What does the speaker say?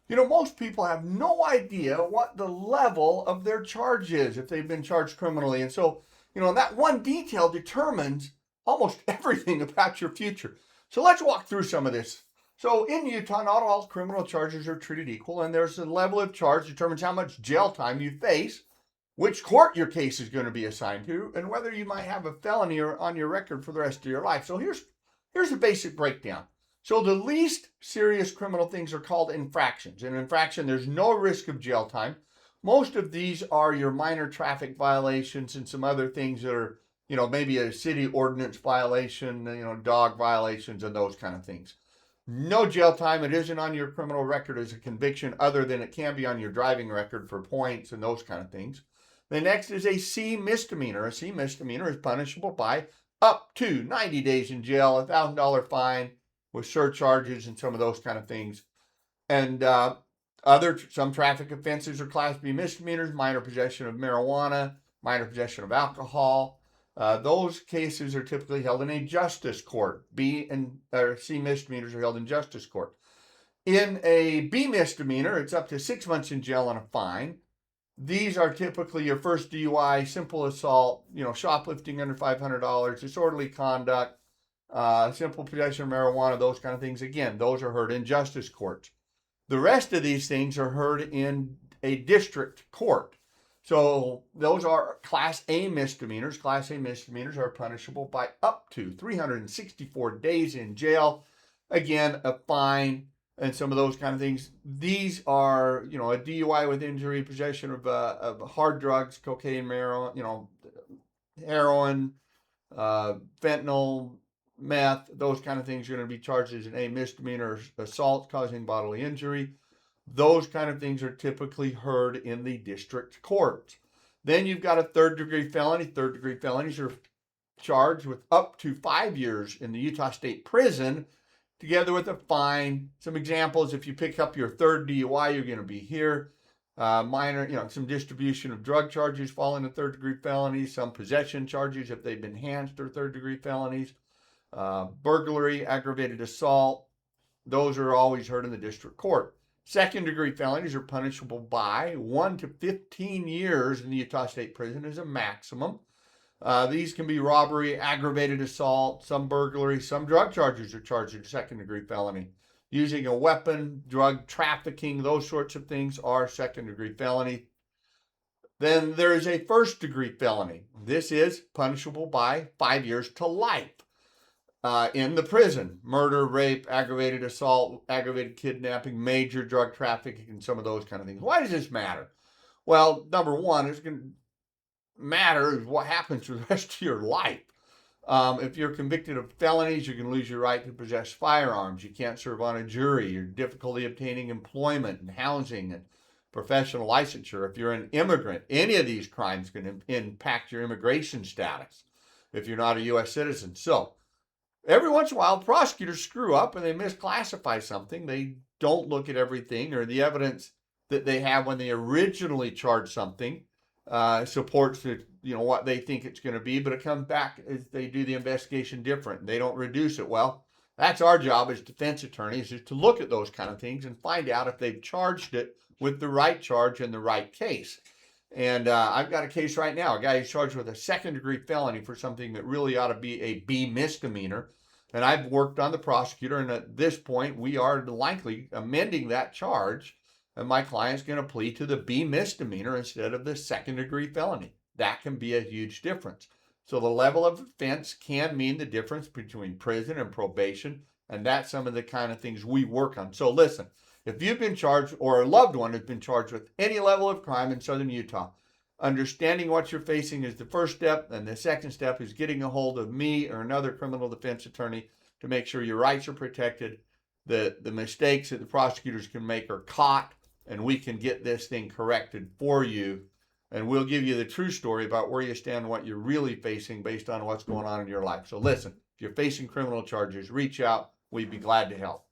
Most people have no idea what the level of their charge is if they've been charged criminally. And so, that one detail determines almost everything about your future. So let's walk through some of this. So in Utah, not all criminal charges are treated equal, and there's a level of charge determines how much jail time you face, which court your case is going to be assigned to, and whether you might have a felony on your record for the rest of your life. So here's a basic breakdown. So the least serious criminal things are called infractions. In an infraction, there's no risk of jail time. Most of these are your minor traffic violations and some other things that are, maybe a city ordinance violation, dog violations and those kind of things. No jail time. It isn't on your criminal record as a conviction, other than it can be on your driving record for points and those kind of things. The next is a C misdemeanor. A C misdemeanor is punishable by up to 90 days in jail, $1,000 fine with surcharges and some of those kind of things. And some traffic offenses are Class B misdemeanors: minor possession of marijuana, minor possession of alcohol. Those cases are typically held in a justice court. C misdemeanors are held in justice court. In a B misdemeanor, it's up to 6 months in jail and a fine. These are typically your first DUI, simple assault, shoplifting under $500, disorderly conduct, simple possession of marijuana, those kind of things. Again, those are heard in justice courts. The rest of these things are heard in a district court. So those are Class A misdemeanors. Class A misdemeanors are punishable by up to 364 days in jail. Again, a fine and some of those kind of things. These are, a DUI with injury, possession of hard drugs, cocaine, marijuana, heroin, fentanyl, meth, those kind of things are going to be charged as an A misdemeanor. Assault causing bodily injury. Those kind of things are typically heard in the district courts. Then you've got a third-degree felony. Third-degree felonies are charged with up to 5 years in the Utah State Prison, together with a fine. Some examples: if you pick up your third DUI, you're going to be here. Minor, some distribution of drug charges fall into third-degree felonies. Some possession charges, if they've been enhanced, are third-degree felonies. Burglary, aggravated assault, those are always heard in the district court. Second-degree felonies are punishable by 1 to 15 years in the Utah State Prison as a maximum. These can be robbery, aggravated assault, some burglary, some drug charges are charged as a second-degree felony. Using a weapon, drug trafficking, those sorts of things are second-degree felony. Then there is a first-degree felony. This is punishable by 5 years to life in the prison. Murder, rape, aggravated assault, aggravated kidnapping, major drug trafficking, and some of those kind of things. Why does this matter? Well, number one, it's going to matter what happens for the rest of your life. If you're convicted of felonies, you can lose your right to possess firearms. You can't serve on a jury. Your difficulty obtaining employment and housing and professional licensure. If you're an immigrant, any of these crimes can impact your immigration status if you're not a U.S. citizen. So every once in a while, prosecutors screw up and they misclassify something. They don't look at everything, or the evidence that they have when they originally charge something supports what they think it's going to be, but it comes back as they do the investigation different. They don't reduce it. Well, that's our job as defense attorneys, is to look at those kind of things and find out if they've charged it with the right charge in the right case. And I've got a case right now, a guy who's charged with a second-degree felony for something that really ought to be a B misdemeanor. And I've worked on the prosecutor, and at this point, we are likely amending that charge, and my client's going to plead to the B misdemeanor instead of the second-degree felony. That can be a huge difference. So the level of offense can mean the difference between prison and probation, and that's some of the kind of things we work on. So listen, if you've been charged, or a loved one has been charged with any level of crime in southern Utah, understanding what you're facing is the first step, and the second step is getting a hold of me or another criminal defense attorney to make sure your rights are protected, the mistakes that the prosecutors can make are caught, and we can get this thing corrected for you. And we'll give you the true story about where you stand and what you're really facing based on what's going on in your life. So listen, if you're facing criminal charges, reach out. We'd be glad to help.